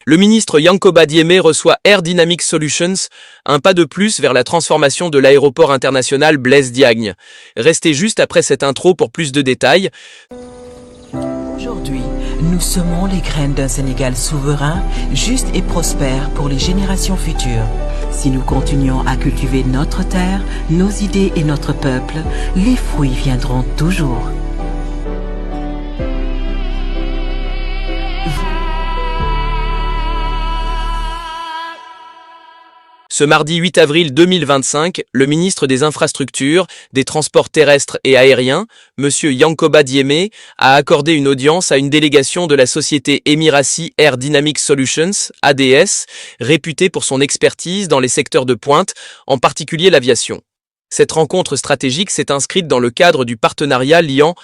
Le ministre Yankoba Diémé reçoit Air Dynamics Solutions, un pas de plus vers la transformation de l'aéroport international Blaise Diagne. Restez juste après cette intro pour plus de détails. Aujourd'hui, nous semons les graines d'un Sénégal souverain, juste et prospère pour les générations futures. Si nous continuons à cultiver notre terre, nos idées et notre peuple, les fruits viendront toujours. Ce mardi 8 avril 2025, le ministre des Infrastructures, des Transports terrestres et aériens, M. Yankoba Diémé, a accordé une audience à une délégation de la société Emirati Air Dynamics Solutions, ADS, réputée pour son expertise dans les secteurs de pointe, en particulier l'aviation. Cette rencontre stratégique s'est inscrite dans le cadre du partenariat liant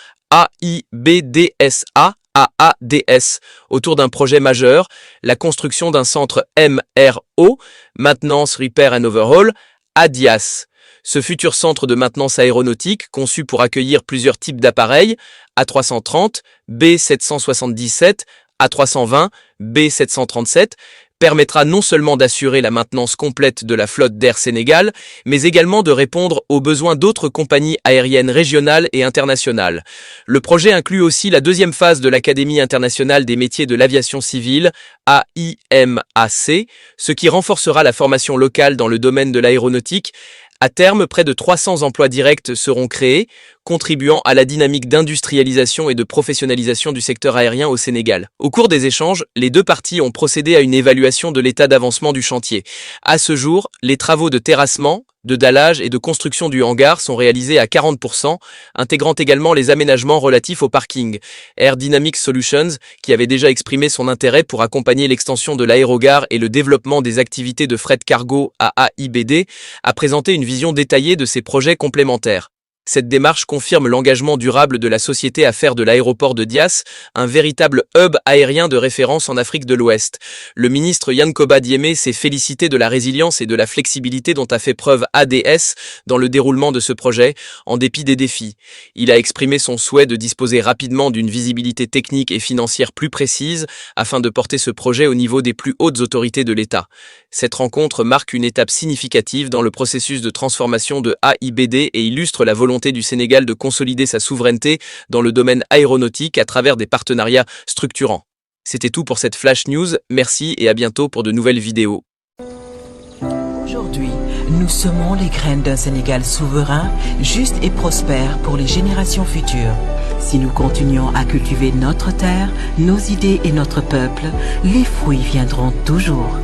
AIBDSA à ADS, autour d'un projet majeur, la construction d'un centre MRO, Maintenance, Repair and Overhaul, ADIAS. Ce futur centre de maintenance aéronautique, conçu pour accueillir plusieurs types d'appareils, A330, B777, A320, B737, permettra non seulement d'assurer la maintenance complète de la flotte d'Air Sénégal, mais également de répondre aux besoins d'autres compagnies aériennes régionales et internationales. Le projet inclut aussi la deuxième phase de l'Académie internationale des métiers de l'aviation civile, AIMAC, ce qui renforcera la formation locale dans le domaine de l'aéronautique. À terme, près de 300 emplois directs seront créés, contribuant à la dynamique d'industrialisation et de professionnalisation du secteur aérien au Sénégal. Au cours des échanges, les deux parties ont procédé à une évaluation de l'état d'avancement du chantier. À ce jour, les travaux de terrassement, de dallage et de construction du hangar sont réalisés à 40%, intégrant également les aménagements relatifs au parking. Air Dynamics Solutions, qui avait déjà exprimé son intérêt pour accompagner l'extension de l'aérogare et le développement des activités de fret cargo à AIBD, a présenté une vision détaillée de ses projets complémentaires. Cette démarche confirme l'engagement durable de la société à faire de l'aéroport de Dias un véritable hub aérien de référence en Afrique de l'Ouest. Le ministre Yankoba Diémé s'est félicité de la résilience et de la flexibilité dont a fait preuve ADS dans le déroulement de ce projet, en dépit des défis. Il a exprimé son souhait de disposer rapidement d'une visibilité technique et financière plus précise afin de porter ce projet au niveau des plus hautes autorités de l'État. Cette rencontre marque une étape significative dans le processus de transformation de AIBD et illustre la volonté du Sénégal de consolider sa souveraineté dans le domaine aéronautique à travers des partenariats structurants. C'était tout pour cette Flash News, merci et à bientôt pour de nouvelles vidéos. Aujourd'hui, nous semons les graines d'un Sénégal souverain, juste et prospère pour les générations futures. Si nous continuons à cultiver notre terre, nos idées et notre peuple, les fruits viendront toujours.